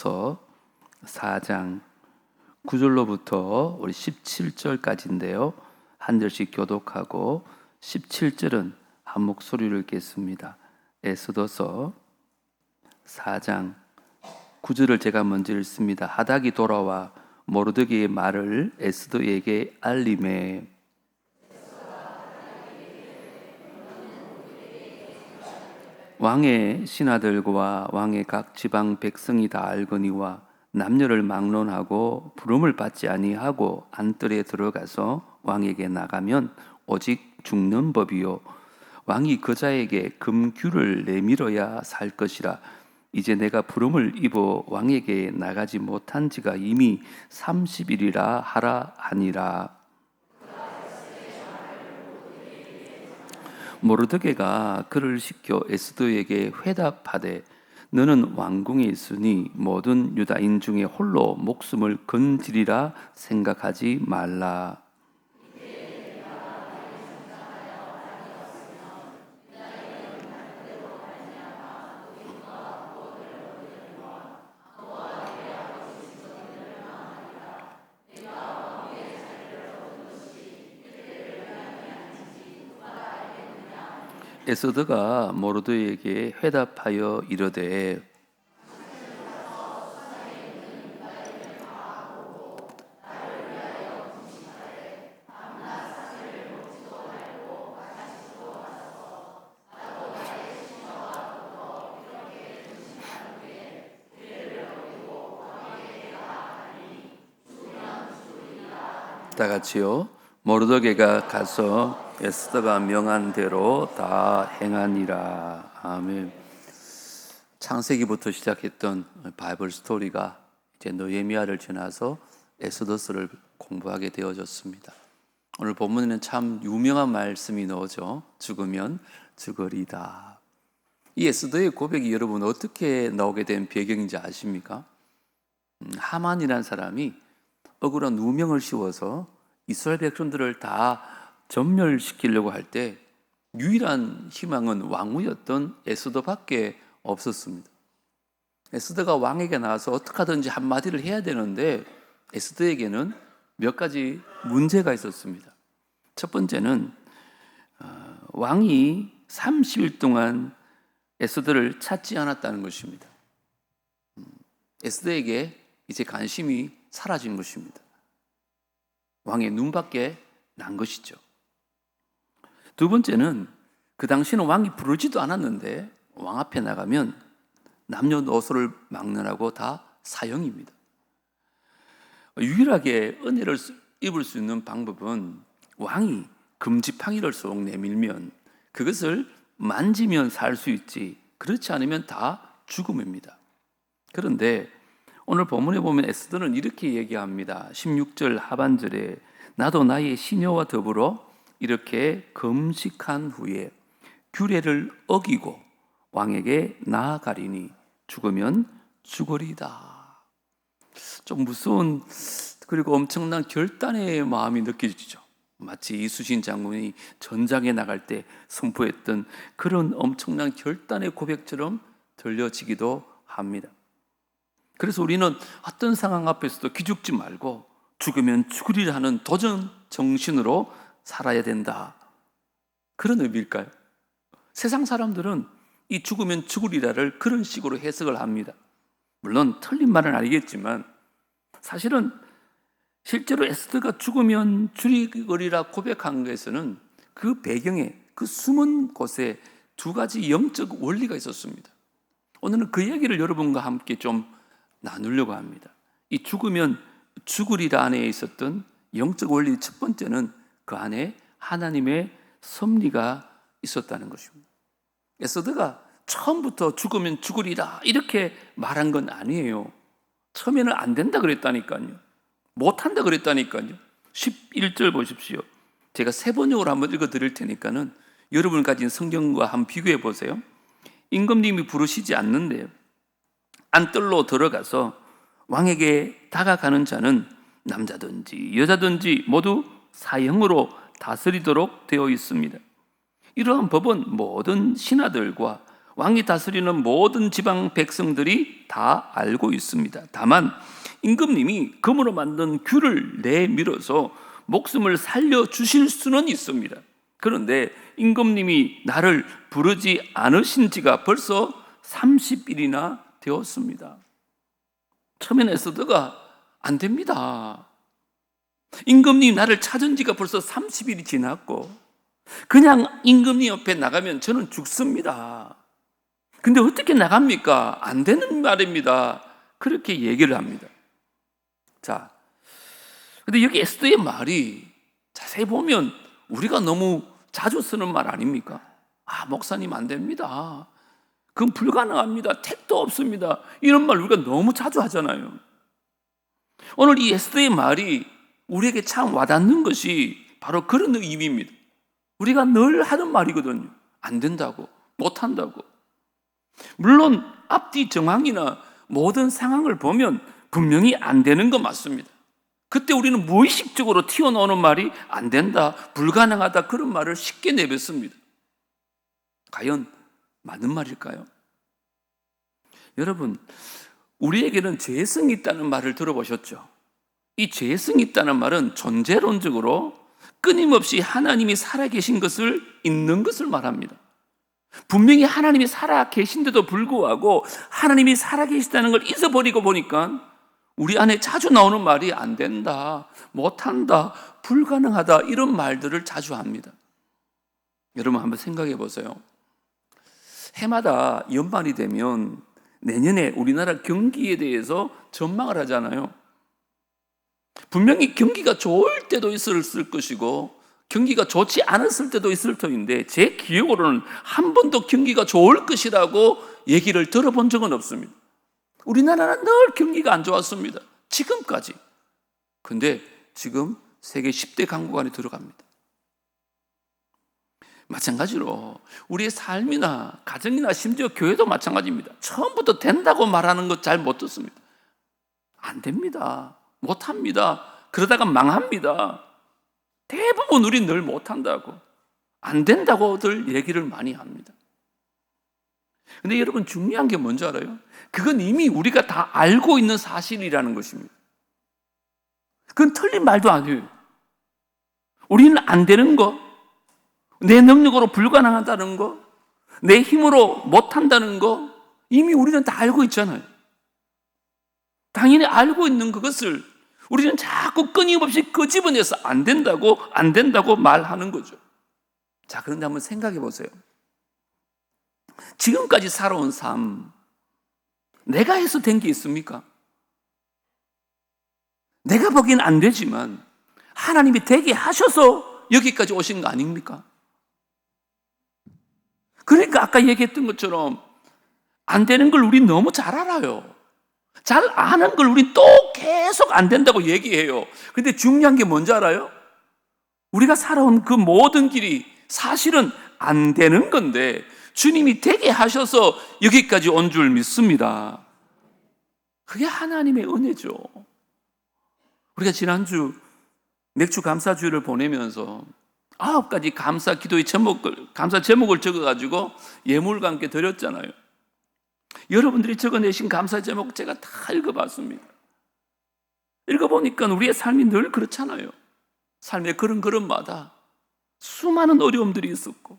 4장 9절로부터 우리 17절까지인데요. 한 절씩 교독하고 17절은 한 목소리를 읽겠습니다. 에스더서 4장 9절을 제가 먼저 읽습니다. 하닥이 돌아와 모르드게의 말을 에스더에게 알림해 왕의 신하들과 왕의 각 지방 백성이 다 알거니와 남녀를 막론하고 부름을 받지 아니하고 안뜰에 들어가서 왕에게 나가면 오직 죽는 법이요 왕이 그자에게 금규를 내밀어야 살 것이라. 이제 내가 부름을 입어 왕에게 나가지 못한 지가 이미 30일이라 하라 하니라. 모르드게가 그를 시켜 에스더에게 회답하되 너는 왕궁에 있으니 모든 유다인 중에 홀로 목숨을 건지리라 생각하지 말라. 에스더가 모르드게에게 회답하여 이르되 다 같이요. 모르드게가 가서 에스더가 명한 대로 다 행하니라. 아멘. 창세기부터 시작했던 바이블 스토리가 이제 느헤미야를 지나서 에스더서를 공부하게 되어졌습니다. 오늘 본문에는 참 유명한 말씀이 나오죠. 죽으면 죽으리다. 이 에스더의 고백이 여러분 어떻게 나오게 된 배경인지 아십니까? 하만이라는 사람이 억울한 누명을 씌워서 이스라엘 백성들을 다 전멸시키려고 할 때 유일한 희망은 왕후였던 에스더밖에 없었습니다. 에스더가 왕에게 나와서 어떻게 하든지 한마디를 해야 되는데 에스더에게는 몇 가지 문제가 있었습니다. 첫 번째는 왕이 30일 동안 에스더를 찾지 않았다는 것입니다. 에스더에게 이제 관심이 사라진 것입니다. 왕의 눈밖에 난 것이죠. 두 번째는 그 당시에는 왕이 부르지도 않았는데 왕 앞에 나가면 남녀노소를 막론하고 다 사형입니다. 유일하게 은혜를 입을 수 있는 방법은 왕이 금지팡이를 쏙 내밀면 그것을 만지면 살 수 있지, 그렇지 않으면 다 죽음입니다. 그런데 오늘 본문에 보면 에스더는 이렇게 얘기합니다. 16절 하반절에 나도 나의 시녀와 더불어 이렇게 금식한 후에 규례를 어기고 왕에게 나아가리니 죽으면 죽으리다. 좀 무서운 그리고 엄청난 결단의 마음이 느껴지죠. 마치 이순신 장군이 전장에 나갈 때 선포했던 그런 엄청난 결단의 고백처럼 들려지기도 합니다. 그래서 우리는 어떤 상황 앞에서도 기죽지 말고 죽으면 죽으리라 하는 도전 정신으로 살아야 된다. 그런 의미일까요? 세상 사람들은 이 죽으면 죽으리라를 그런 식으로 해석을 합니다. 물론 틀린 말은 아니겠지만 사실은 실제로 에스더가 죽으면 죽으리라 고백한 것에는 그 배경에, 그 숨은 곳에 두 가지 영적 원리가 있었습니다. 오늘은 그 얘기를 여러분과 함께 좀 나누려고 합니다. 이 죽으면 죽으리라 안에 있었던 영적 원리 첫 번째는 그 안에 하나님의 섭리가 있었다는 것입니다. 에스더가 처음부터 죽으면 죽으리라 이렇게 말한 건 아니에요. 처음에는 안 된다 그랬다니까요. 못한다 그랬다니까요. 11절 보십시오. 제가 세 번역으로 한번 읽어드릴 테니까는 여러분 가진 성경과 한번 비교해 보세요. 임금님이 부르시지 않는데요. 안뜰로 들어가서 왕에게 다가가는 자는 남자든지 여자든지 모두 사형으로 다스리도록 되어 있습니다. 이러한 법은 모든 신하들과 왕이 다스리는 모든 지방 백성들이 다 알고 있습니다. 다만 임금님이 금으로 만든 귤을 내밀어서 목숨을 살려주실 수는 있습니다. 그런데 임금님이 나를 부르지 않으신 지가 벌써 30일이나 되었습니다. 처음엔 에스더가 안 됩니다. 임금님 나를 찾은 지가 벌써 30일이 지났고 그냥 임금님 옆에 나가면 저는 죽습니다. 근데 어떻게 나갑니까? 안 되는 말입니다. 그렇게 얘기를 합니다. 자, 근데 여기 에스더의 말이 자세히 보면 우리가 너무 자주 쓰는 말 아닙니까? 아, 목사님 안 됩니다. 그건 불가능합니다. 택도 없습니다. 이런 말 우리가 너무 자주 하잖아요. 오늘 이 에스더의 말이 우리에게 참 와닿는 것이 바로 그런 의미입니다. 우리가 늘 하는 말이거든요. 안 된다고, 못 한다고. 물론 앞뒤 정황이나 모든 상황을 보면 분명히 안 되는 거 맞습니다. 그때 우리는 무의식적으로 튀어나오는 말이 안 된다, 불가능하다 그런 말을 쉽게 내뱉습니다. 과연 맞는 말일까요? 여러분, 우리에게는 죄성이 있다는 말을 들어보셨죠? 이 죄성이 있다는 말은 존재론적으로 끊임없이 하나님이 살아계신 것을 있는 것을 말합니다. 분명히 하나님이 살아계신데도 불구하고 하나님이 살아계시다는 걸 잊어버리고 보니까 우리 안에 자주 나오는 말이 안 된다, 못한다, 불가능하다 이런 말들을 자주 합니다. 여러분 한번 생각해 보세요. 해마다 연말이 되면 내년에 우리나라 경기에 대해서 전망을 하잖아요. 분명히 경기가 좋을 때도 있을 것이고 경기가 좋지 않았을 때도 있을 터인데 제 기억으로는 한 번도 경기가 좋을 것이라고 얘기를 들어본 적은 없습니다. 우리나라는 늘 경기가 안 좋았습니다. 지금까지. 근데 지금 세계 10대 강국 안에 들어갑니다. 마찬가지로 우리의 삶이나 가정이나 심지어 교회도 마찬가지입니다. 처음부터 된다고 말하는 것 잘 못 듣습니다. 안 됩니다. 못합니다. 그러다가 망합니다. 대부분 우리 늘 못한다고, 안 된다고들 얘기를 많이 합니다. 근데 여러분 중요한 게 뭔지 알아요? 그건 이미 우리가 다 알고 있는 사실이라는 것입니다. 그건 틀린 말도 아니에요. 우리는 안 되는 거, 내 능력으로 불가능하다는 거, 내 힘으로 못한다는 거 이미 우리는 다 알고 있잖아요. 당연히 알고 있는 그것을 우리는 자꾸 끊임없이 끄집어내서 안 된다고 말하는 거죠. 자, 그런데 한번 생각해 보세요. 지금까지 살아온 삶, 내가 해서 된 게 있습니까? 내가 보기엔 안 되지만 하나님이 되게 하셔서 여기까지 오신 거 아닙니까? 그러니까 아까 얘기했던 것처럼 안 되는 걸 우리 너무 잘 알아요. 잘 아는 걸 우리 또 계속 안 된다고 얘기해요. 근데 중요한 게 뭔지 알아요? 우리가 살아온 그 모든 길이 사실은 안 되는 건데 주님이 되게 하셔서 여기까지 온 줄 믿습니다. 그게 하나님의 은혜죠. 우리가 지난주 맥주 감사주일을 보내면서 9가지 감사 기도의 감사 제목을 적어가지고 예물과 함께 드렸잖아요. 여러분들이 적어내신 감사 제목 제가 다 읽어봤습니다. 읽어보니까 우리의 삶이 늘 그렇잖아요. 삶의 그런 걸음마다 수많은 어려움들이 있었고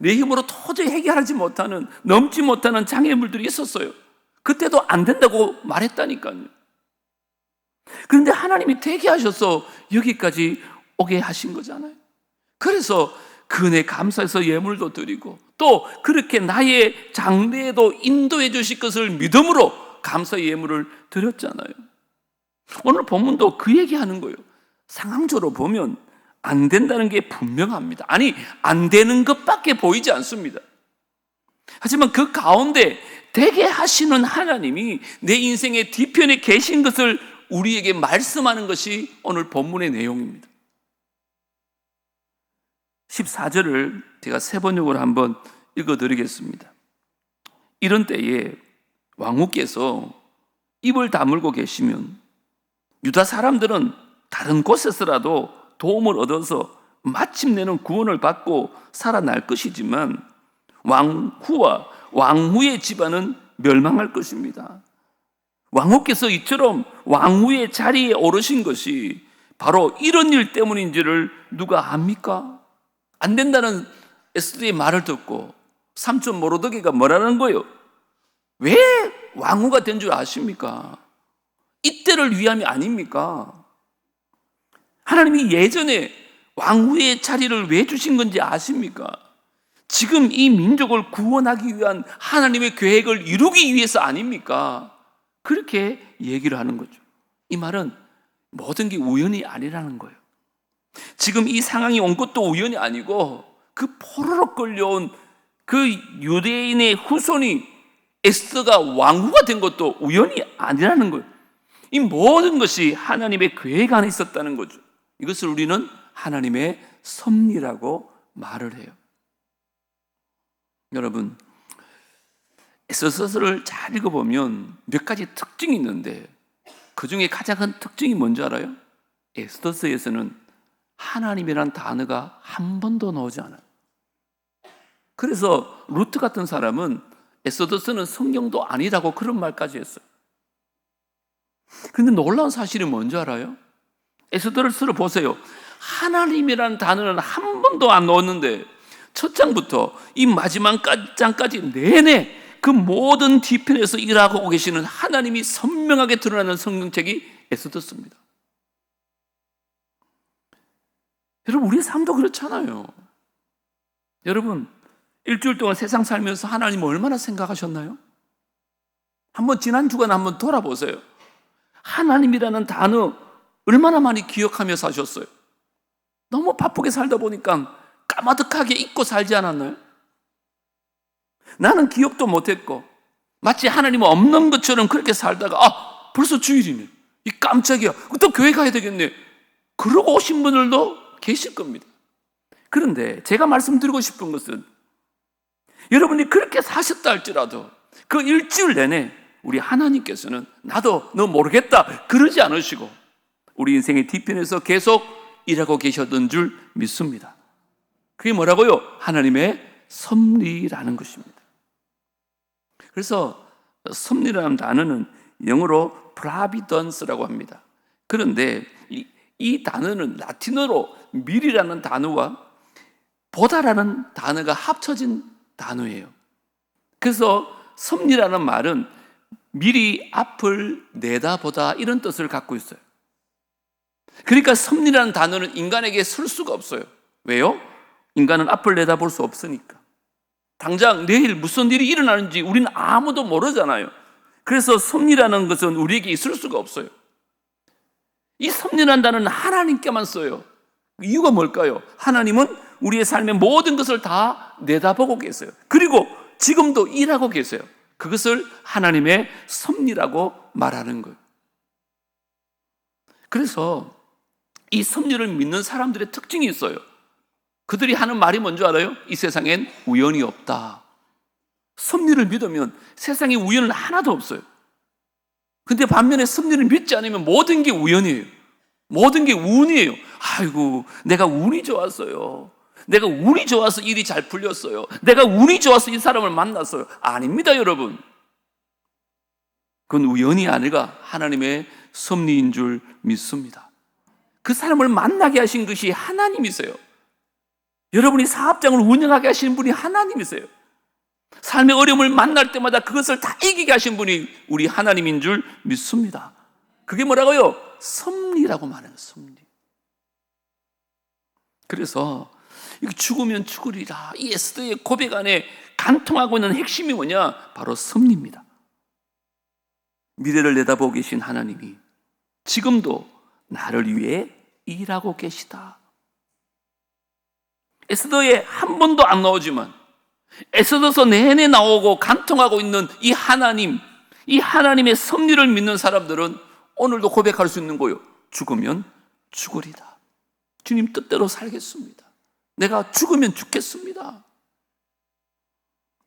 내 힘으로 도저히 해결하지 못하는, 넘지 못하는 장애물들이 있었어요. 그때도 안 된다고 말했다니까요. 그런데 하나님이 되게 하셔서 여기까지 오게 하신 거잖아요. 그래서 그 은혜 감사해서 예물도 드리고 또 그렇게 나의 장래에도 인도해 주실 것을 믿음으로 감사의 예물을 드렸잖아요. 오늘 본문도 그 얘기하는 거예요. 상황적으로 보면 안 된다는 게 분명합니다. 아니, 안 되는 것밖에 보이지 않습니다. 하지만 그 가운데 되게 하시는 하나님이 내 인생의 뒤편에 계신 것을 우리에게 말씀하는 것이 오늘 본문의 내용입니다. 14절을 제가 세 번역으로 한번 읽어드리겠습니다. 이런 때에 왕후께서 입을 다물고 계시면 유다 사람들은 다른 곳에서라도 도움을 얻어서 마침내는 구원을 받고 살아날 것이지만 왕후와 왕후의 집안은 멸망할 것입니다. 왕후께서 이처럼 왕후의 자리에 오르신 것이 바로 이런 일 때문인지를 누가 압니까? 안 된다는 에스더의 말을 듣고 삼촌 모르드게가 뭐라는 거예요? 왜 왕후가 된 줄 아십니까? 이때를 위함이 아닙니까? 하나님이 예전에 왕후의 자리를 왜 주신 건지 아십니까? 지금 이 민족을 구원하기 위한 하나님의 계획을 이루기 위해서 아닙니까? 그렇게 얘기를 하는 거죠. 이 말은 모든 게 우연이 아니라는 거예요. 지금 이 상황이 온 것도 우연이 아니고 그 포로로 끌려온 그 유대인의 후손이 에스더가 왕후가 된 것도 우연이 아니라는 거예요. 이 모든 것이 하나님의 계획 안에 있었다는 거죠. 이것을 우리는 하나님의 섭리라고 말을 해요. 여러분, 에스더서를 잘 읽어보면 몇 가지 특징이 있는데 그 중에 가장 큰 특징이 뭔지 알아요? 에스더서에서는 하나님이란 단어가 한 번도 나오지 않아요. 그래서 루트 같은 사람은 에스더서는 성경도 아니라고 그런 말까지 했어요. 그런데 놀라운 사실이 뭔지 알아요? 에스더를 보세요. 하나님이란 단어는 한 번도 안 나왔는데 첫 장부터 이 마지막 장까지 내내 그 모든 뒤편에서 일하고 계시는 하나님이 선명하게 드러나는 성경책이 에스더서입니다. 여러분, 우리의 삶도 그렇잖아요. 여러분, 일주일 동안 세상 살면서 하나님 얼마나 생각하셨나요? 한번 지난 주간 한번 돌아보세요. 하나님이라는 단어 얼마나 많이 기억하며 사셨어요? 너무 바쁘게 살다 보니까 까마득하게 잊고 살지 않았나요? 나는 기억도 못했고 마치 하나님은 없는 것처럼 그렇게 살다가 벌써 주일이네, 이 깜짝이야, 또 교회 가야 되겠네, 그러고 오신 분들도 계실 겁니다. 그런데 제가 말씀드리고 싶은 것은 여러분이 그렇게 사셨다 할지라도 그 일주일 내내 우리 하나님께서는 나도 너 모르겠다 그러지 않으시고 우리 인생의 뒤편에서 계속 일하고 계셨던 줄 믿습니다. 그게 뭐라고요? 하나님의 섭리라는 것입니다. 그래서 섭리라는 단어는 영어로 providence라고 합니다. 그런데 이 단어는 라틴어로 미리라는 단어와 보다라는 단어가 합쳐진 단어예요. 그래서 섭리라는 말은 미리 앞을 내다보다 이런 뜻을 갖고 있어요. 그러니까 섭리라는 단어는 인간에게 쓸 수가 없어요. 왜요? 인간은 앞을 내다볼 수 없으니까. 당장 내일 무슨 일이 일어나는지 우리는 아무도 모르잖아요. 그래서 섭리라는 것은 우리에게 있을 수가 없어요. 이 섭리라는 단어는 하나님께만 써요. 이유가 뭘까요? 하나님은 우리의 삶의 모든 것을 다 내다보고 계세요. 그리고 지금도 일하고 계세요. 그것을 하나님의 섭리라고 말하는 거예요. 그래서 이 섭리를 믿는 사람들의 특징이 있어요. 그들이 하는 말이 뭔지 알아요? 이 세상엔 우연이 없다. 섭리를 믿으면 세상에 우연은 하나도 없어요. 근데 반면에 섭리를 믿지 않으면 모든 게 우연이에요. 모든 게 운이에요. 아이고, 내가 운이 좋았어요. 내가 운이 좋아서 일이 잘 풀렸어요. 내가 운이 좋아서 이 사람을 만났어요. 아닙니다, 여러분. 그건 우연이 아니라 하나님의 섭리인 줄 믿습니다. 그 사람을 만나게 하신 것이 하나님이세요. 여러분이 사업장을 운영하게 하신 분이 하나님이세요. 삶의 어려움을 만날 때마다 그것을 다 이기게 하신 분이 우리 하나님인 줄 믿습니다. 그게 뭐라고요? 섭리라고 말해요. 섭리. 그래서 죽으면 죽으리라, 이 에스더의 고백 안에 간통하고 있는 핵심이 뭐냐? 바로 섭리입니다. 미래를 내다보고 계신 하나님이 지금도 나를 위해 일하고 계시다. 에스더에 한 번도 안 나오지만 에스더서 내내 나오고 간통하고 있는 이 하나님, 이 하나님의 섭리를 믿는 사람들은 오늘도 고백할 수 있는 거예요. 죽으면 죽으리다. 주님 뜻대로 살겠습니다. 내가 죽으면 죽겠습니다.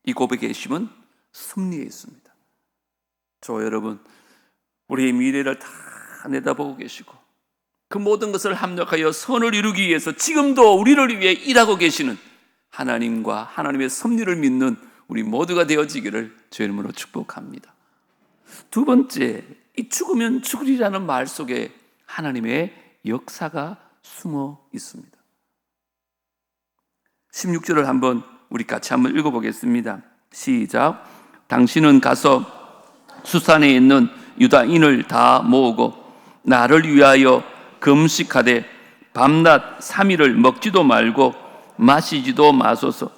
이 고백의 핵심은 섭리에 있습니다. 저 여러분, 우리의 미래를 다 내다보고 계시고 그 모든 것을 합력하여 선을 이루기 위해서 지금도 우리를 위해 일하고 계시는 하나님과 하나님의 섭리를 믿는 우리 모두가 되어지기를 주의 이름으로 축복합니다. 두 번째, 이 죽으면 죽으리라는 말 속에 하나님의 역사가 숨어 있습니다. 16절을 한번 우리 같이 한번 읽어보겠습니다. 시작. 당신은 가서 수산에 있는 유다인을 다 모으고 나를 위하여 금식하되 밤낮 3일을 먹지도 말고 마시지도 마소서.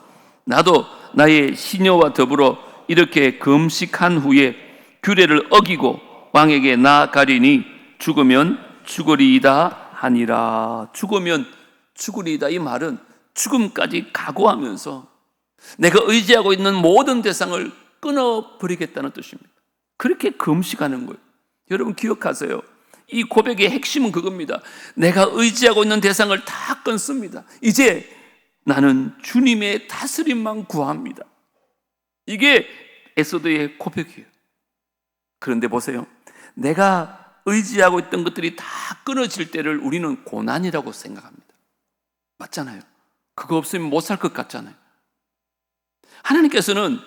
나도 나의 시녀와 더불어 이렇게 금식한 후에 규례를 어기고 왕에게 나아가리니 죽으면 죽으리이다 하니라. 죽으면 죽으리이다, 이 말은 죽음까지 각오하면서 내가 의지하고 있는 모든 대상을 끊어버리겠다는 뜻입니다. 그렇게 금식하는 거예요. 여러분 기억하세요. 이 고백의 핵심은 그겁니다. 내가 의지하고 있는 대상을 다 끊습니다. 이제 나는 주님의 다스림만 구합니다. 이게 에스더의 고백이에요. 그런데 보세요. 내가 의지하고 있던 것들이 다 끊어질 때를 우리는 고난이라고 생각합니다. 맞잖아요. 그거 없으면 못 살 것 같잖아요. 하나님께서는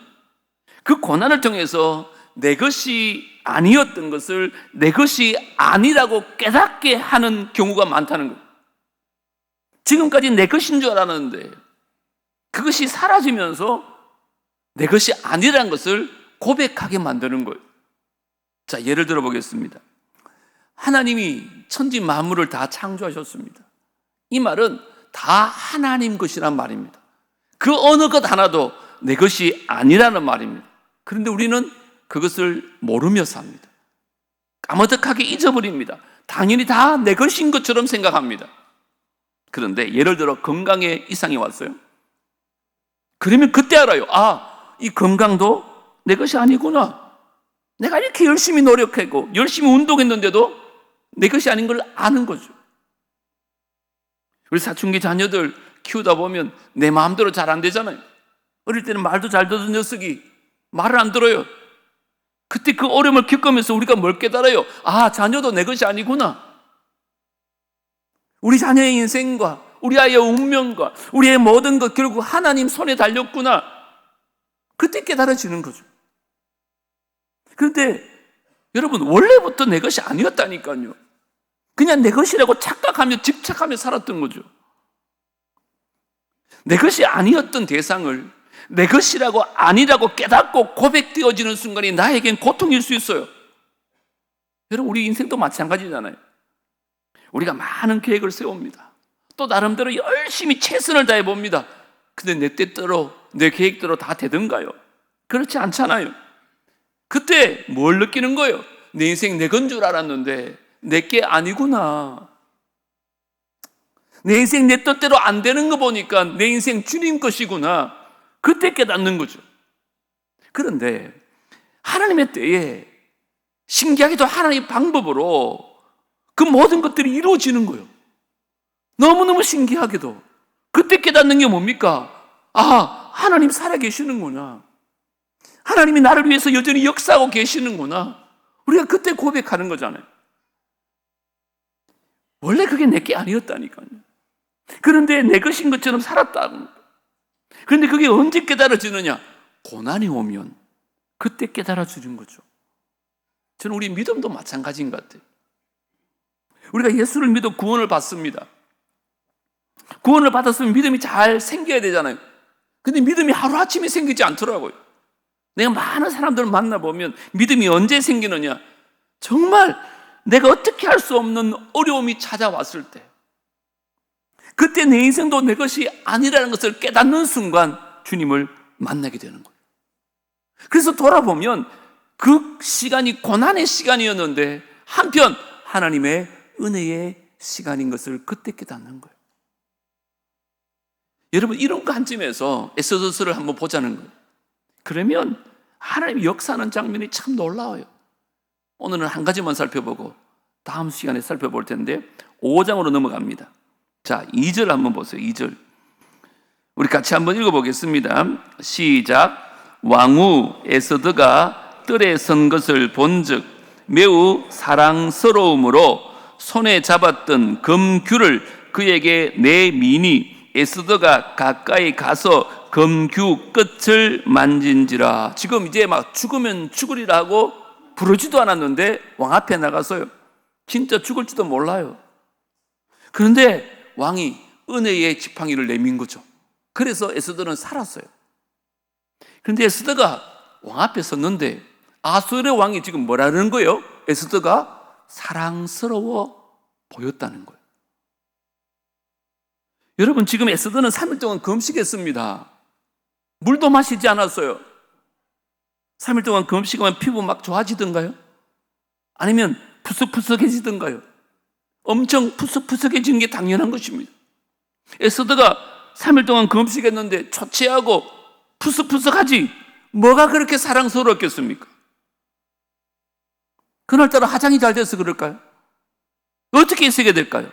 그 고난을 통해서 내 것이 아니었던 것을 내 것이 아니라고 깨닫게 하는 경우가 많다는 거예요. 지금까지 내 것인 줄 알았는데 그것이 사라지면서 내 것이 아니라는 것을 고백하게 만드는 거예요. 자, 예를 들어 보겠습니다. 하나님이 천지 만물을 다 창조하셨습니다. 이 말은 다 하나님 것이란 말입니다. 그 어느 것 하나도 내 것이 아니라는 말입니다. 그런데 우리는 그것을 모르며 삽니다. 까마득하게 잊어버립니다. 당연히 다 내 것인 것처럼 생각합니다. 그런데 예를 들어 건강에 이상이 왔어요. 그러면 그때 알아요. 아, 이 건강도 내 것이 아니구나. 내가 이렇게 열심히 노력하고 열심히 운동했는데도 내 것이 아닌 걸 아는 거죠. 우리 사춘기 자녀들 키우다 보면 내 마음대로 잘 안 되잖아요. 어릴 때는 말도 잘 듣는 녀석이 말을 안 들어요. 그때 그 어려움을 겪으면서 우리가 뭘 깨달아요? 아, 자녀도 내 것이 아니구나. 우리 자녀의 인생과 우리 아이의 운명과 우리의 모든 것 결국 하나님 손에 달렸구나. 그때 깨달아지는 거죠. 그런데 여러분, 원래부터 내 것이 아니었다니까요. 그냥 내 것이라고 착각하며 집착하며 살았던 거죠. 내 것이 아니었던 대상을 내 것이라고 아니라고 깨닫고 고백되어지는 순간이 나에겐 고통일 수 있어요. 여러분, 우리 인생도 마찬가지잖아요. 우리가 많은 계획을 세웁니다. 또 나름대로 열심히 최선을 다해 봅니다. 근데 내 뜻대로 내 계획대로 다 되던가요? 그렇지 않잖아요. 그때 뭘 느끼는 거예요? 내 인생 내 건 줄 알았는데 내게 아니구나. 내 인생 내 뜻대로 안 되는 거 보니까 내 인생 주님 것이구나. 그때 깨닫는 거죠. 그런데 하나님의 때에 신기하게도 하나님의 방법으로 그 모든 것들이 이루어지는 거예요. 너무너무 신기하게도. 그때 깨닫는 게 뭡니까? 아, 하나님 살아계시는구나. 하나님이 나를 위해서 여전히 역사하고 계시는구나. 우리가 그때 고백하는 거잖아요. 원래 그게 내게 아니었다니까요. 그런데 내 것인 것처럼 살았다. 그런데 그게 언제 깨달아지느냐? 고난이 오면 그때 깨달아지는 거죠. 저는 우리 믿음도 마찬가지인 것 같아요. 우리가 예수를 믿어 구원을 받습니다. 구원을 받았으면 믿음이 잘 생겨야 되잖아요. 근데 믿음이 하루아침에 생기지 않더라고요. 내가 많은 사람들을 만나보면 믿음이 언제 생기느냐? 정말 내가 어떻게 할 수 없는 어려움이 찾아왔을 때, 그때 내 인생도 내 것이 아니라는 것을 깨닫는 순간 주님을 만나게 되는 거예요. 그래서 돌아보면 그 시간이 고난의 시간이었는데 한편 하나님의 은혜의 시간인 것을 그때 깨닫는 거예요. 여러분, 이런 관점에서 에스더서를 한번 보자는 거예요. 그러면 하나님이 역사하는 장면이 참 놀라워요. 오늘은 한 가지만 살펴보고 다음 시간에 살펴볼 텐데 5장으로 넘어갑니다. 자, 2절 한번 보세요. 2절 우리 같이 한번 읽어보겠습니다. 시작. 왕후 에스더가 뜰에 선 것을 본즉 매우 사랑스러움으로 손에 잡았던 금규를 그에게 내미니 에스더가 가까이 가서 금규 끝을 만진지라. 지금 이제 막 죽으면 죽으리라 하고 부르지도 않았는데 왕 앞에 나가서요, 진짜 죽을지도 몰라요. 그런데 왕이 은혜의 지팡이를 내민 거죠. 그래서 에스더는 살았어요. 그런데 에스더가 왕 앞에 섰는데 아수르의 왕이 지금 뭐라는 거예요? 에스더가 사랑스러워 보였다는 거예요. 여러분, 지금 에스더는 3일 동안 금식했습니다. 물도 마시지 않았어요. 3일 동안 금식하면 피부 막 좋아지던가요? 아니면 푸석푸석해지던가요? 엄청 푸석푸석해지는 게 당연한 것입니다. 에스더가 3일 동안 금식했는데 초췌하고 푸석푸석하지 뭐가 그렇게 사랑스러웠겠습니까? 그날따라 화장이 잘 돼서 그럴까요? 어떻게 해석해야 될까요?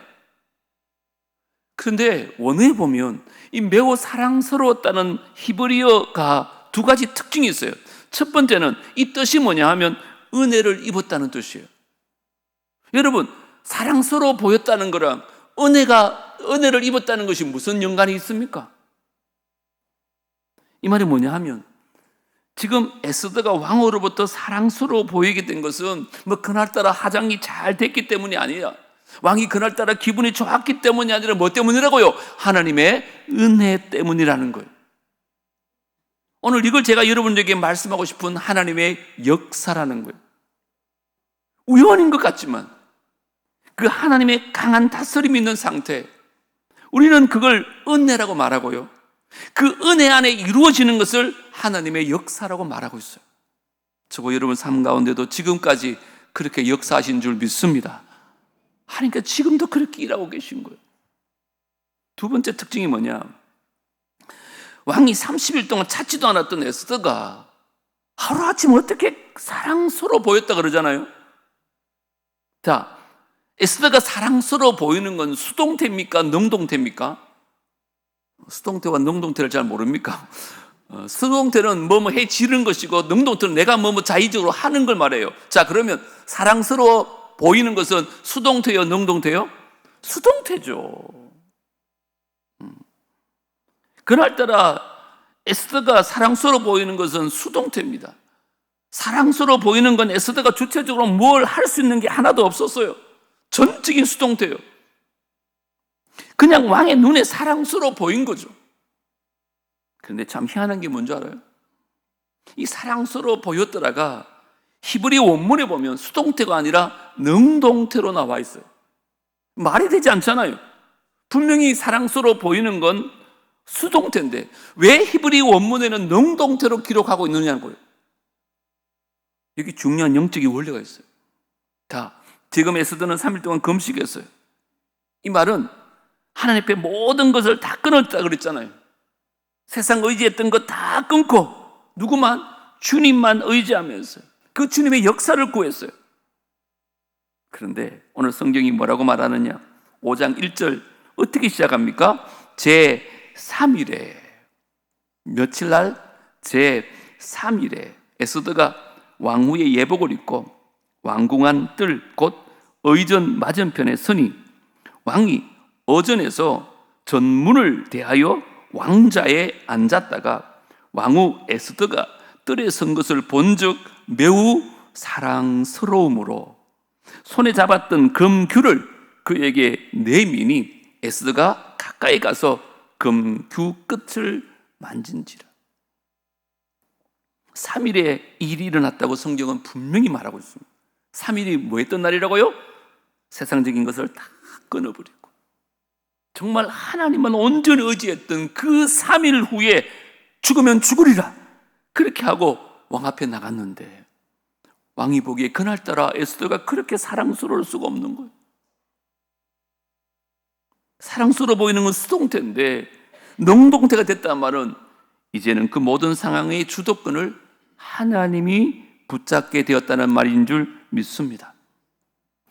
그런데 원어에 보면 이 매우 사랑스러웠다는 히브리어가 두 가지 특징이 있어요. 첫 번째는 이 뜻이 뭐냐 하면 은혜를 입었다는 뜻이에요. 여러분, 사랑스러워 보였다는 거랑 은혜를 입었다는 것이 무슨 연관이 있습니까? 이 말이 뭐냐 하면 지금 에스더가 왕으로부터 사랑스러워 보이게 된 것은 뭐 그날따라 화장이 잘 됐기 때문이 아니라, 왕이 그날따라 기분이 좋았기 때문이 아니라 뭐 때문이라고요? 하나님의 은혜 때문이라는 거예요. 오늘 이걸 제가 여러분들에게 말씀하고 싶은 하나님의 역사라는 거예요. 우연인 것 같지만 그 하나님의 강한 다스림이 있는 상태, 우리는 그걸 은혜라고 말하고요, 그 은혜 안에 이루어지는 것을 하나님의 역사라고 말하고 있어요. 저거 여러분 삶 가운데도 지금까지 그렇게 역사하신 줄 믿습니다. 하니까 지금도 그렇게 일하고 계신 거예요. 두 번째 특징이 뭐냐, 왕이 30일 동안 찾지도 않았던 에스더가 하루아침 어떻게 사랑스러워 보였다 그러잖아요. 자, 에스더가 사랑스러워 보이는 건 수동태입니까? 능동태입니까? 수동태와 능동태를 잘 모릅니까? 수동태는 뭐뭐 해 지른 것이고, 능동태는 내가 뭐뭐 자의적으로 하는 걸 말해요. 자, 그러면 사랑스러워 보이는 것은 수동태요, 능동태요? 수동태죠. 그날따라 에스더가 사랑스러워 보이는 것은 수동태입니다. 사랑스러워 보이는 건 에스더가 주체적으로 뭘 할 수 있는 게 하나도 없었어요. 전적인 수동태예요. 그냥 왕의 눈에 사랑스러워 보인 거죠. 그런데 참 희한한 게 뭔지 알아요? 이 사랑스러워 보였더라가 히브리 원문에 보면 수동태가 아니라 능동태로 나와 있어요. 말이 되지 않잖아요. 분명히 사랑스러워 보이는 건 수동태인데 왜 히브리 원문에는 능동태로 기록하고 있느냐는 거예요. 여기 중요한 영적인 원리가 있어요. 자, 지금 에스더는 3일 동안 금식했어요. 이 말은 하나님 앞에 모든 것을 다 끊었다 그랬잖아요. 세상 의지했던 것 다 끊고 누구만? 주님만 의지하면서 그 주님의 역사를 구했어요. 그런데 오늘 성경이 뭐라고 말하느냐? 5장 1절 어떻게 시작합니까? 제3일에 며칠 날? 제3일에 에스더가 왕후의 예복을 입고 왕궁안 뜰 곧 의전 맞은편에 서니 왕이 어전에서 전문을 대하여 왕자에 앉았다가 왕후 에스더가 뜰에 선 것을 본즉 매우 사랑스러움으로 손에 잡았던 금규를 그에게 내미니 에스더가 가까이 가서 금규 끝을 만진지라. 3일에 일이 일어났다고 성경은 분명히 말하고 있습니다. 3일이 뭐 했던 날이라고요? 세상적인 것을 다 끊어버리고 정말 하나님만 온전히 의지했던 그 3일 후에 죽으면 죽으리라 그렇게 하고 왕 앞에 나갔는데 왕이 보기에 그날따라 에스더가 그렇게 사랑스러울 수가 없는 거예요. 사랑스러워 보이는 건 수동태인데 능동태가 됐다는 말은 이제는 그 모든 상황의 주도권을 하나님이 붙잡게 되었다는 말인 줄 믿습니다.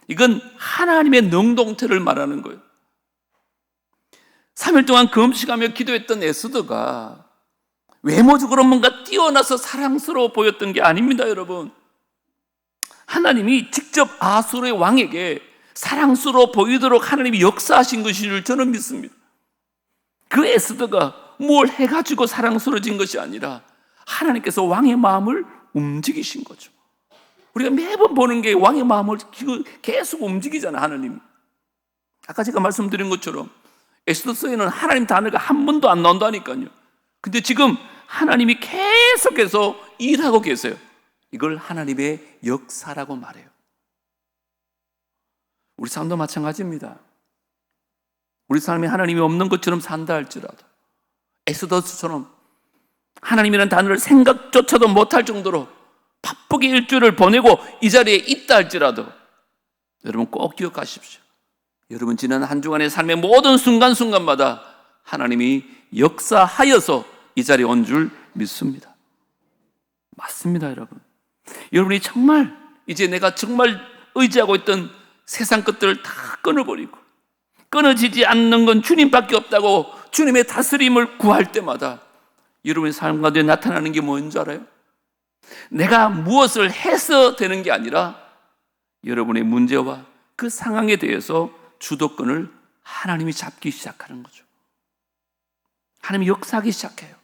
이건 하나님의 능동태를 말하는 거예요. 3일 동안 금식하며 기도했던 에스더가 외모적으로 뭔가 뛰어나서 사랑스러워 보였던 게 아닙니다, 여러분. 하나님이 직접 아수르의 왕에게 사랑스러워 보이도록 하나님이 역사하신 것인 줄 저는 믿습니다. 그 에스더가 뭘 해가지고 사랑스러워진 것이 아니라 하나님께서 왕의 마음을 움직이신 거죠. 우리가 매번 보는 게 왕의 마음을 계속 움직이잖아요, 하나님. 아까 제가 말씀드린 것처럼 에스더서에는 하나님 단어가 한 번도 안 나온다니까요. 근데 지금 하나님이 계속해서 일하고 계세요. 이걸 하나님의 역사라고 말해요. 우리 삶도 마찬가지입니다. 우리 삶에 하나님이 없는 것처럼 산다 할지라도 에스더처럼 하나님이라는 단어를 생각조차도 못할 정도로 바쁘게 일주일을 보내고 이 자리에 있다 할지라도 여러분 꼭 기억하십시오. 여러분 지난 한 주간의 삶의 모든 순간순간마다 하나님이 역사하여서 이 자리에 온 줄 믿습니다. 맞습니다, 여러분. 여러분이 정말 이제 내가 정말 의지하고 있던 세상 것들을 다 끊어버리고 끊어지지 않는 건 주님밖에 없다고 주님의 다스림을 구할 때마다 여러분의 삶 가운데 나타나는 게 뭔지 알아요? 내가 무엇을 해서 되는 게 아니라 여러분의 문제와 그 상황에 대해서 주도권을 하나님이 잡기 시작하는 거죠. 하나님이 역사하기 시작해요.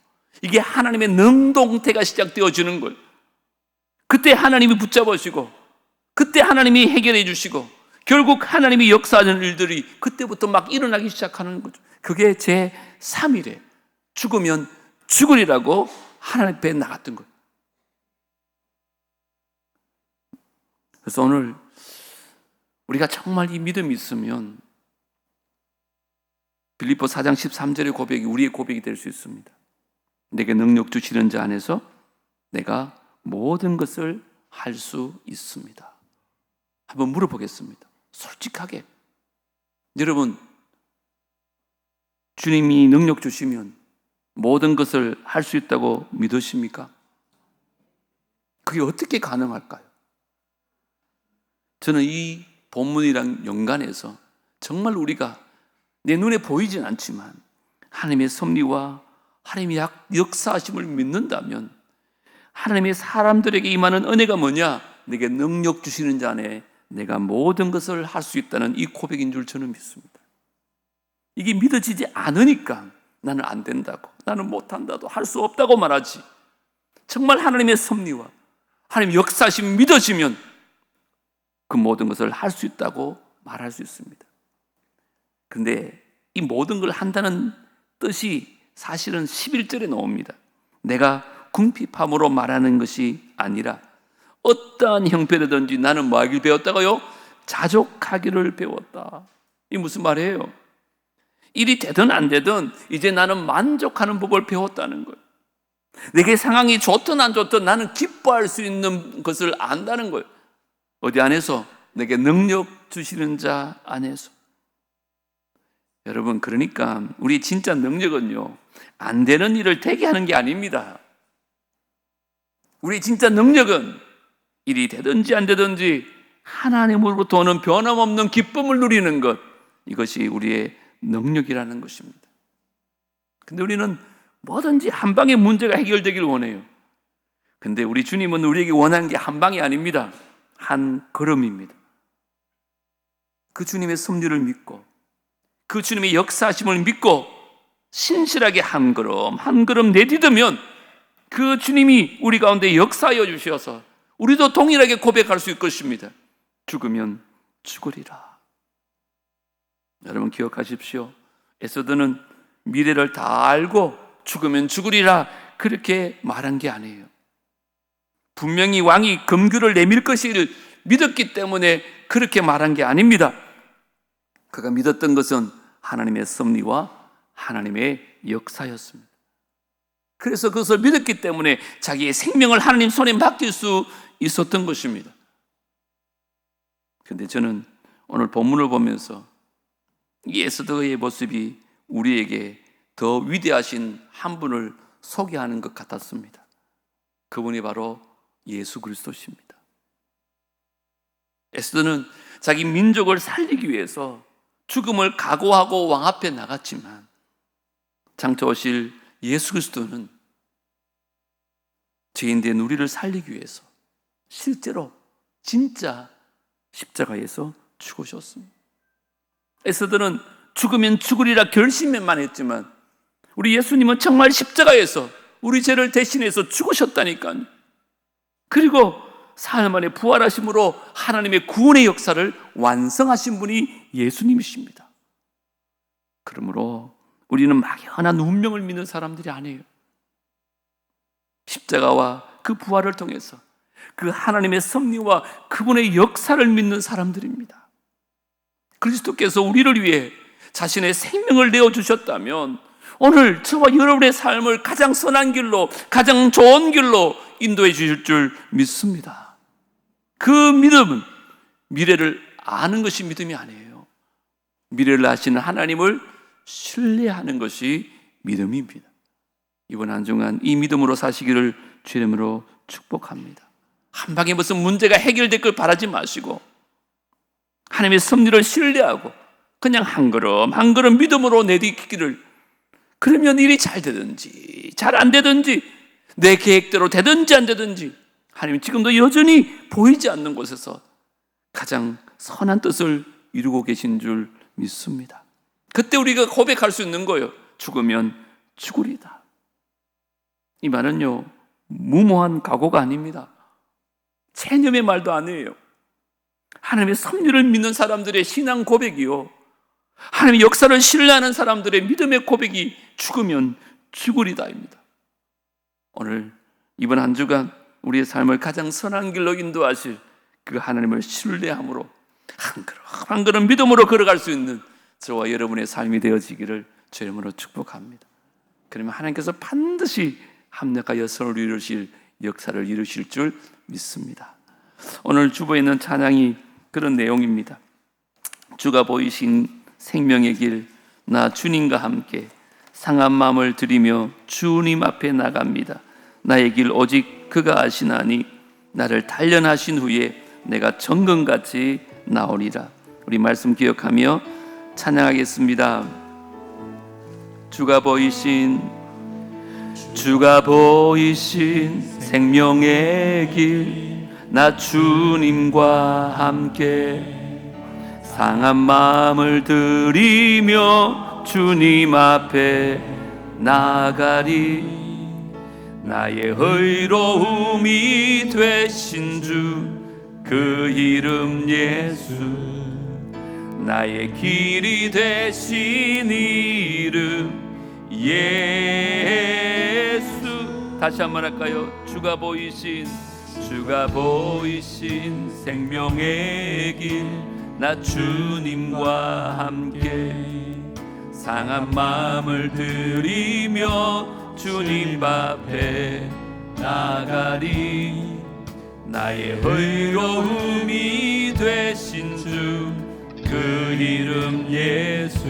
이게 하나님의 능동태가 시작되어지는 거예요. 그때 하나님이 붙잡으시고 그때 하나님이 해결해 주시고 결국 하나님이 역사하는 일들이 그때부터 막 일어나기 시작하는 거죠. 그게 제 3일에 죽으면 죽으리라고 하나님 앞에 나갔던 거예요. 그래서 오늘 우리가 정말 이 믿음이 있으면 빌립보 4장 13절의 고백이 우리의 고백이 될 수 있습니다. 내게 능력 주시는 자 안에서 내가 모든 것을 할 수 있습니다. 한번 물어보겠습니다. 솔직하게. 여러분, 주님이 능력 주시면 모든 것을 할 수 있다고 믿으십니까? 그게 어떻게 가능할까요? 저는 이 본문이랑 연관해서 정말 우리가 내 눈에 보이진 않지만 하나님의 섭리와 하나님의 역사하심을 믿는다면 하나님의 사람들에게 임하는 은혜가 뭐냐? 내게 능력 주시는 자 안에 내가 모든 것을 할 수 있다는 이 고백인 줄 저는 믿습니다. 이게 믿어지지 않으니까 나는 안 된다고, 나는 못한다고, 할 수 없다고 말하지. 정말 하나님의 섭리와 하나님의 역사하심 믿어지면 그 모든 것을 할 수 있다고 말할 수 있습니다. 그런데 이 모든 걸 한다는 뜻이 사실은 11절에 나옵니다. 내가 궁핍함으로 말하는 것이 아니라 어떠한 형편이든지 나는 뭐 하기를 배웠다고요? 자족하기를 배웠다. 이 무슨 말이에요? 일이 되든 안 되든 이제 나는 만족하는 법을 배웠다는 거예요. 내게 상황이 좋든 안 좋든 나는 기뻐할 수 있는 것을 안다는 거예요. 어디 안에서? 내게 능력 주시는 자 안에서. 여러분, 그러니까 우리 진짜 능력은요, 안 되는 일을 되게 하는 게 아닙니다. 우리 진짜 능력은 일이 되든지 안 되든지 하나님으로부터 오는 변함없는 기쁨을 누리는 것, 이것이 우리의 능력이라는 것입니다. 근데 우리는 뭐든지 한 방에 문제가 해결되기를 원해요. 근데 우리 주님은 우리에게 원하는 게 한 방이 아닙니다. 한 걸음입니다. 그 주님의 섭리를 믿고 그 주님의 역사하심을 믿고 신실하게 한 걸음 한 걸음 내딛으면 그 주님이 우리 가운데 역사하여 주셔서 우리도 동일하게 고백할 수 있을 것입니다. 죽으면 죽으리라. 여러분 기억하십시오. 에스더는 미래를 다 알고 죽으면 죽으리라 그렇게 말한 게 아니에요. 분명히 왕이 금규를 내밀 것을 믿었기 때문에 그렇게 말한 게 아닙니다. 그가 믿었던 것은 하나님의 섭리와 하나님의 역사였습니다. 그래서 그것을 믿었기 때문에 자기의 생명을 하나님 손에 맡길 수 있었던 것입니다. 그런데 저는 오늘 본문을 보면서 이 에스더의 모습이 우리에게 더 위대하신 한 분을 소개하는 것 같았습니다. 그분이 바로 예수 그리스도십니다. 에스더는 자기 민족을 살리기 위해서 죽음을 각오하고 왕 앞에 나갔지만 장차 오실 예수 그리스도는 죄인된 우리를 살리기 위해서 실제로 진짜 십자가에서 죽으셨습니다. 에스더는 죽으면 죽으리라 결심만 했지만 우리 예수님은 정말 십자가에서 우리 죄를 대신해서 죽으셨다니까요. 그리고 사흘 만에 부활하심으로 하나님의 구원의 역사를 완성하신 분이 예수님이십니다. 그러므로 우리는 막연한 운명을 믿는 사람들이 아니에요. 십자가와 그 부활을 통해서 그 하나님의 섭리와 그분의 역사를 믿는 사람들입니다. 그리스도께서 우리를 위해 자신의 생명을 내어주셨다면 오늘 저와 여러분의 삶을 가장 선한 길로, 가장 좋은 길로 인도해 주실 줄 믿습니다. 그 믿음은 미래를 아는 것이 믿음이 아니에요. 미래를 아시는 하나님을 신뢰하는 것이 믿음입니다. 이번 한 주간 이 믿음으로 사시기를 주의 이름으로 축복합니다. 한 방에 무슨 문제가 해결될 걸 바라지 마시고 하나님의 섭리를 신뢰하고 그냥 한 걸음 한 걸음 믿음으로 내딛기를, 그러면 일이 잘 되든지 잘 안 되든지 내 계획대로 되든지 안 되든지 하나님 지금도 여전히 보이지 않는 곳에서 가장 선한 뜻을 이루고 계신 줄 믿습니다. 그때 우리가 고백할 수 있는 거예요. 죽으면 죽으리다. 이 말은요, 무모한 각오가 아닙니다. 체념의 말도 아니에요. 하나님의 섭리를 믿는 사람들의 신앙 고백이요, 하나님의 역사를 신뢰하는 사람들의 믿음의 고백이 죽으면 죽으리다입니다. 오늘 이번 한 주간 우리의 삶을 가장 선한 길로 인도하실 그 하나님을 신뢰함으로 한 걸음 한 걸음 믿음으로 걸어갈 수 있는 저와 여러분의 삶이 되어지기를 주의 이름으로 축복합니다. 그러면 하나님께서 반드시 합력하여 선을 이루실 역사를 이루실 줄 믿습니다. 오늘 주보에 있는 찬양이 그런 내용입니다. 주가 보이신 생명의 길, 나 주님과 함께 상한 마음을 들이며 주님 앞에 나갑니다. 나의 길 오직 그가 아시나니 나를 단련하신 후에 내가 정금같이 나오리라. 우리 말씀 기억하며 찬양하겠습니다. 주가 보이신 생명의 길, 나 주님과 함께 상한 마음을 들이며 주님 앞에 나가리. 나의 의로움이 되신 주 그 이름 예수, 나의 길이 되신 이름 예수. 다시 한번 할까요? 주가 보이신 생명의 길, 나 주님과 함께 상한 마음을 들이며 주님 앞에 나가리. 나의 의로움이 되신 주 그 이름 예수,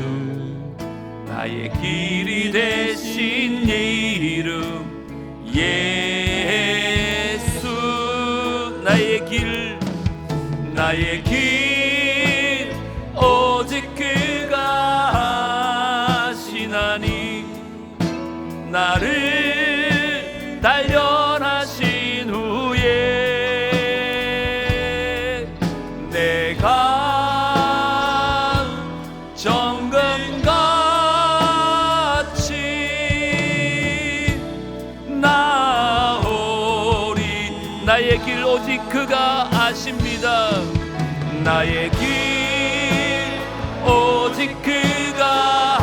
나의 길이 되신 이름 예수. 나의 길 오직 그가 아시나니 나를 단련하신 후에 내가 정금같이 나오리. 나의 길 오직 그가 아십니다. 나의 길 오직 그가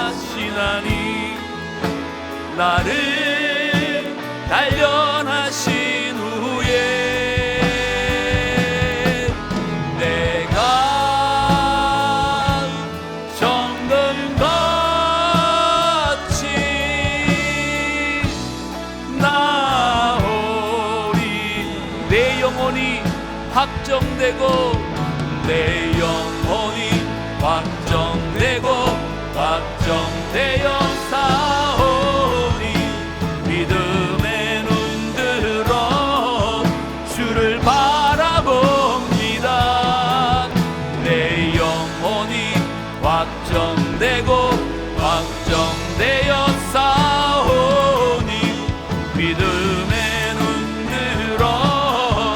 아시나니 나를 단련하신 후에 내가 정금같이 나오리. 내 영혼이 확정되고 내 영혼이 확정되고 확정되어 사오니 믿음의 눈 들어 주를 바라봅니다. 내 영혼이 확정되고 확정되어 사오니 믿음의 눈 들어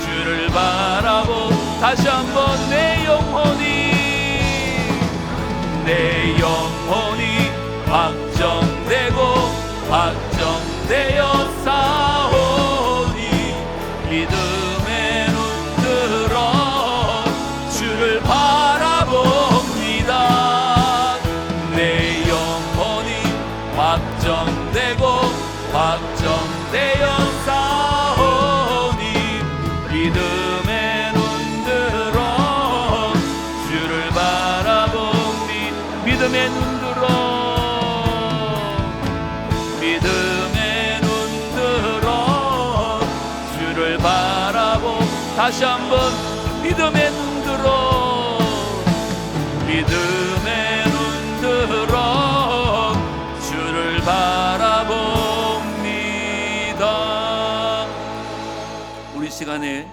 주를 바라보. 다시 한번 내 영혼이 확정되고 확정되어 싸우니 믿음의 눈 들어 주를 바라봅니다. 내 영혼이 확정되고 확정되어 싸우니 믿음의 눈 들어 주를 바라봅니. 믿음의 눈 들어 믿음의 눈 들어 주를 바라보. 다시 한번 믿음의 눈 들어 믿음의 눈 들어 주를 바라봅니다. 우리 시간에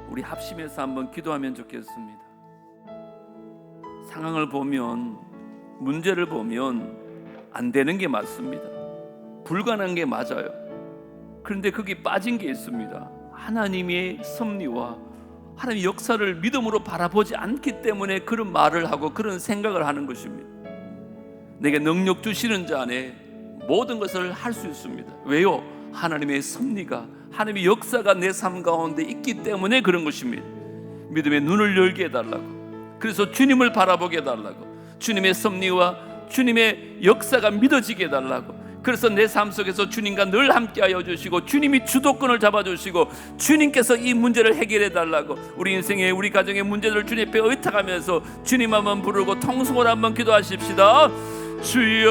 우리 합심해서 한번 기도하면 좋겠습니다. 상황을 보면, 문제를 보면 안 되는 게 맞습니다. 불가능한 게 맞아요. 그런데 거기 빠진 게 있습니다. 하나님의 섭리와 하나님의 역사를 믿음으로 바라보지 않기 때문에 그런 말을 하고 그런 생각을 하는 것입니다. 내게 능력 주시는 자 안에 모든 것을 할 수 있습니다. 왜요? 하나님의 섭리가, 하나님의 역사가 내 삶 가운데 있기 때문에 그런 것입니다. 믿음의 눈을 열게 해달라고, 그래서 주님을 바라보게 해달라고, 주님의 섭리와 주님의 역사가 믿어지게 해달라고. 그래서 내 삶 속에서 주님과 늘 함께하여 주시고 주님이 주도권을 잡아주시고 주님께서 이 문제를 해결해 달라고, 우리 인생의 우리 가정의 문제들을 주님 앞에 의탁하면서 주님 한번 부르고 통성으로 한번 기도하십시다. 주여,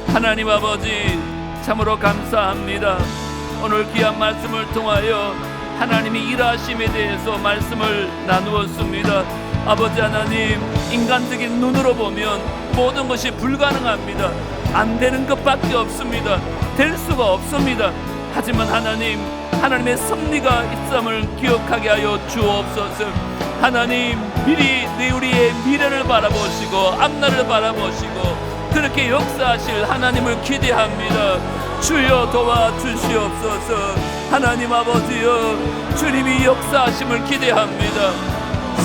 하나님 아버지 참으로 감사합니다. 오늘 귀한 말씀을 통하여 하나님이 일하심에 대해서 말씀을 나누었습니다. 아버지 하나님, 인간적인 눈으로 보면 모든 것이 불가능합니다. 안 되는 것밖에 없습니다. 될 수가 없습니다. 하지만 하나님, 하나님의 섭리가 있음을 기억하게 하여 주옵소서. 하나님, 미리 우리의 미래를 바라보시고 앞날을 바라보시고 그렇게 역사하실 하나님을 기대합니다. 주여 도와주시옵소서. 하나님 아버지여, 주님이 역사하심을 기대합니다.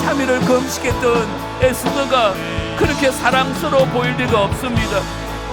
3일을 금식했던 에스더가 그렇게 사랑스러워 보일 리가 없습니다.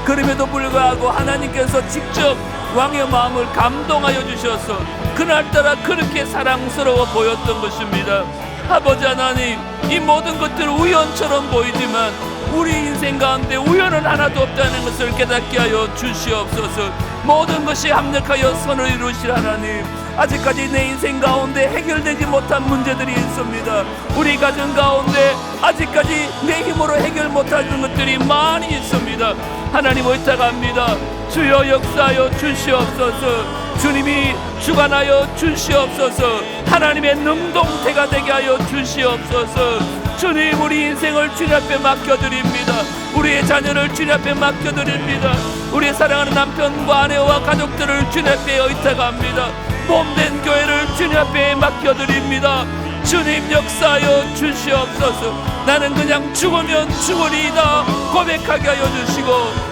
그럼에도 불구하고 하나님께서 직접 왕의 마음을 감동하여 주셔서 그날따라 그렇게 사랑스러워 보였던 것입니다. 아버지 하나님, 이 모든 것들은 우연처럼 보이지만 우리 인생 가운데 우연은 하나도 없다는 것을 깨닫게 하여 주시옵소서. 모든 것이 합력하여 선을 이루실 하나님, 아직까지 내 인생 가운데 해결되지 못한 문제들이 있습니다. 우리 가정 가운데 아직까지 내 힘으로 해결 못하는 것들이 많이 있습니다. 하나님 의탁합니다. 주여 역사하여 주시옵소서. 주님이 주관하여 주시옵소서. 하나님의 능동태가 되게 하여 주시옵소서. 주님, 우리 인생을 주님 앞에 맡겨드립니다. 우리의 자녀를 주님 앞에 맡겨드립니다. 우리의 사랑하는 남편과 아내와 가족들을 주님 앞에 의탁합니다. 몸된 교회를 주님 앞에 맡겨드립니다. 주님 역사하여 주시옵소서. 나는 그냥 죽으면 죽으리이다 고백하게 하여 주시고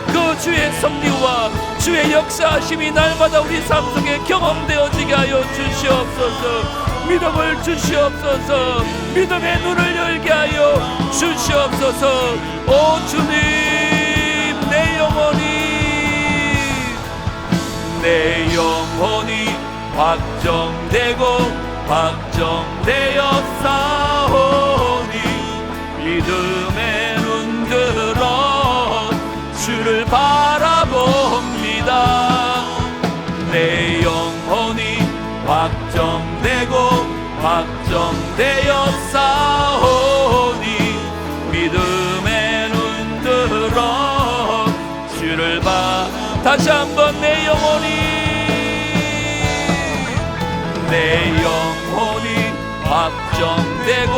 그 주의 섭리와 주의 역사하심이 날마다 우리 삶 속에 경험되어지게 하여 주시옵소서. 믿음을 주시옵소서. 믿음의 눈을 열게 하여 주시옵소서. 오 주님, 내 영혼이 확정되고 확정되어 싸우니 믿음의 눈 들어 주를 바라봅니다. 내 영혼이 확정되고 확정되어 싸우니 믿음의 눈 들어 주를 다시 한번 내 영혼이 확정되고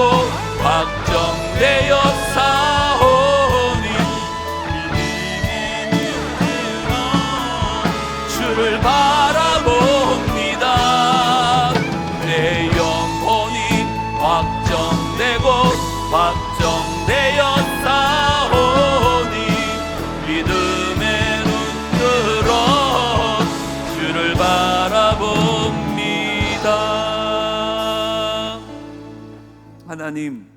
확정되어 싸우니 믿음의 눈 들어 주를 바라봅니다. 내 영혼이 확정되고 확정되어 싸우니 믿음의 눈 들어 주를 바라봅니다. 하나님,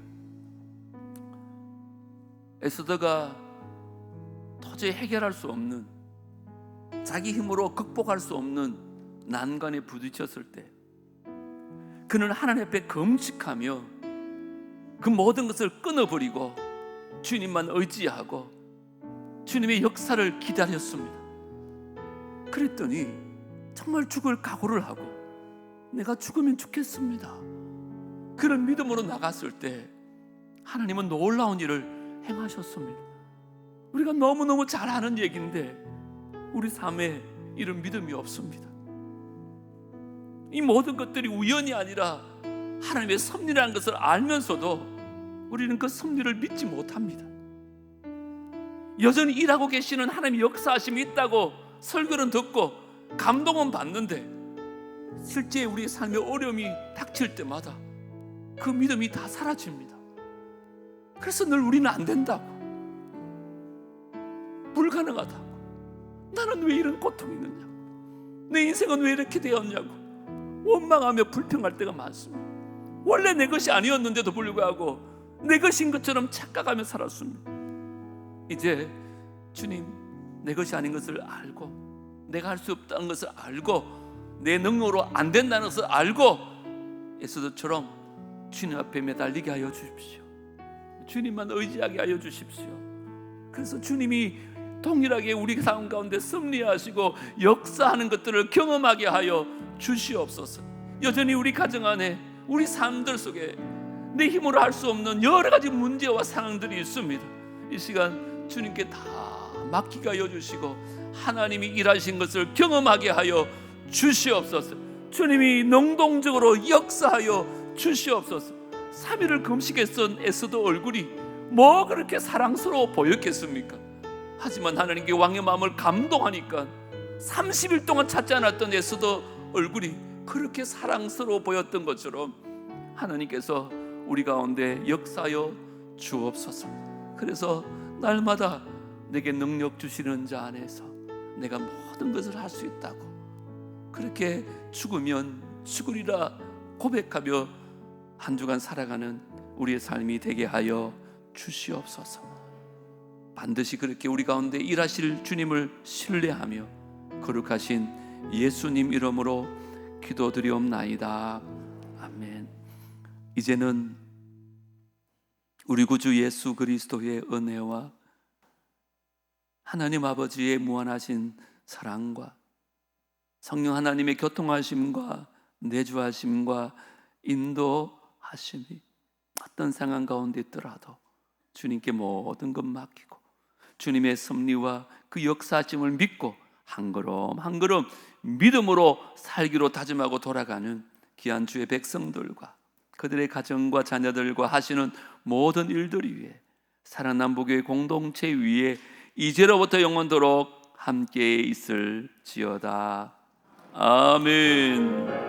에스더가 도저히 해결할 수 없는, 자기 힘으로 극복할 수 없는 난관에 부딪혔을 때 그는 하나님 앞에 금식하며 그 모든 것을 끊어버리고 주님만 의지하고 주님의 역사를 기다렸습니다. 그랬더니 정말 죽을 각오를 하고 내가 죽으면 죽겠습니다, 그런 믿음으로 나갔을 때 하나님은 놀라운 일을 행하셨습니다. 우리가 너무너무 잘 아는 얘기인데 우리 삶에 이런 믿음이 없습니다. 이 모든 것들이 우연이 아니라 하나님의 섭리라는 것을 알면서도 우리는 그 섭리를 믿지 못합니다. 여전히 일하고 계시는 하나님의 역사하심이 있다고 설교는 듣고 감동은 받는데 실제 우리의 삶에 어려움이 닥칠 때마다 그 믿음이 다 사라집니다. 그래서 늘 우리는 안 된다고, 불가능하다고, 나는 왜 이런 고통이 있느냐고, 내 인생은 왜 이렇게 되었냐고 원망하며 불평할 때가 많습니다. 원래 내 것이 아니었는데도 불구하고 내 것인 것처럼 착각하며 살았습니다. 이제 주님, 내 것이 아닌 것을 알고 내가 할 수 없다는 것을 알고 내 능력으로 안 된다는 것을 알고 에스더처럼 주님 앞에 매달리게 하여 주십시오. 주님만 의지하게 하여 주십시오. 그래서 주님이 동일하게 우리 삶 가운데 섭리하시고 역사하는 것들을 경험하게 하여 주시옵소서. 여전히 우리 가정 안에, 우리 삶들 속에 내 힘으로 할 수 없는 여러 가지 문제와 상황들이 있습니다. 이 시간 주님께 다 맡기게 하여 주시고 하나님이 일하신 것을 경험하게 하여 주시옵소서. 주님이 능동적으로 역사하여 주시옵소서. 3일을 금식했던 에스더 얼굴이 뭐 그렇게 사랑스러워 보였겠습니까? 하지만 하나님께 왕의 마음을 감동하니까 30일 동안 찾지 않았던 에스더 얼굴이 그렇게 사랑스러워 보였던 것처럼 하나님께서 우리 가운데 역사하여 주옵소서. 그래서 날마다 내게 능력 주시는 자 안에서 내가 모든 것을 할 수 있다고, 그렇게 죽으면 죽으리라 고백하며 한 주간 살아가는 우리의 삶이 되게 하여 주시옵소서. 반드시 그렇게 우리 가운데 일하실 주님을 신뢰하며 거룩하신 예수님 이름으로 기도드리옵나이다. 아멘. 이제는 우리 구주 예수 그리스도의 은혜와 하나님 아버지의 무한하신 사랑과 성령 하나님의 교통하심과 내주하심과 인도하심이 어떤 상황 가운데 있더라도 주님께 모든 것 맡기고 주님의 섭리와 그 역사하심을 믿고 한 걸음 한 걸음 믿음으로 살기로 다짐하고 돌아가는 귀한 주의 백성들과 그들의 가정과 자녀들과 하시는 모든 일들 위에 살아남북교회 공동체 위에 이제로부터 영원토록 함께 있을지어다. 아멘.